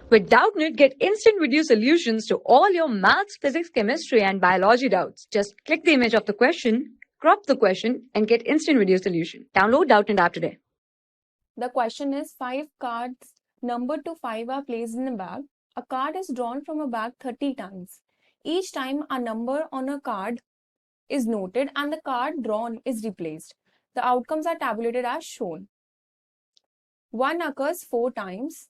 With Doubtnut, get instant video solutions to all your maths, physics, chemistry, and biology doubts. Just click the image of the question, crop the question, and get instant video solution. Download Doubtnut app today. The question is 5 cards numbered to 5 are placed in a bag. A card is drawn from a bag 30 times. Each time a number on a card is noted and the card drawn is replaced. The outcomes are tabulated as shown. 1 occurs 4 times,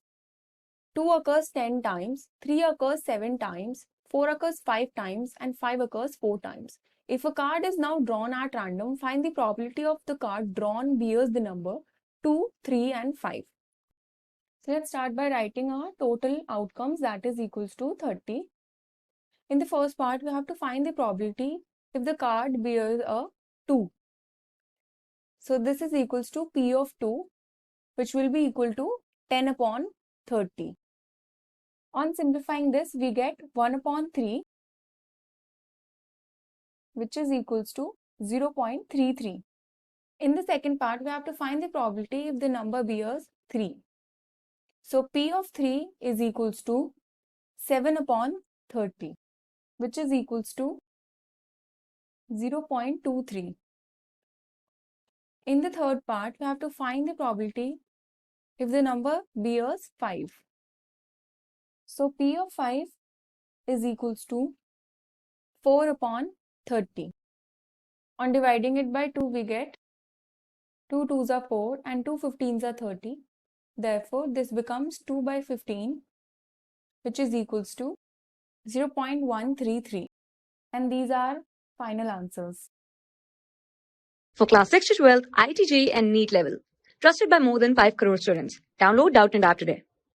2 occurs 10 times, 3 occurs 7 times, 4 occurs 5 times, and 5 occurs 4 times. If a card is now drawn at random, find the probability of the card drawn bears the number 2, 3, and 5. So let's start by writing our total outcomes, that is equals to 30. In the first part, we have to find the probability if the card bears a 2. So this is equals to P of 2, which will be equal to 10 upon 30. On simplifying this, we get 1 upon 3, which is equals to 0.33. In the second part, we have to find the probability if the number bears 3. So P of 3 is equals to 7 upon 30, which is equals to 0.23. In the third part, we have to find the probability if the number bears 5. So P of 5 is equals to 4 upon 30. On dividing it by 2, we get 2 2s are 4 and 2 15s are 30. Therefore, this becomes 2 by 15, which is equals to 0.133. And these are final answers. For class 6 to 12, IIT JEE and NEET level. Trusted by more than 5 crore students. Download Doubtnut app today.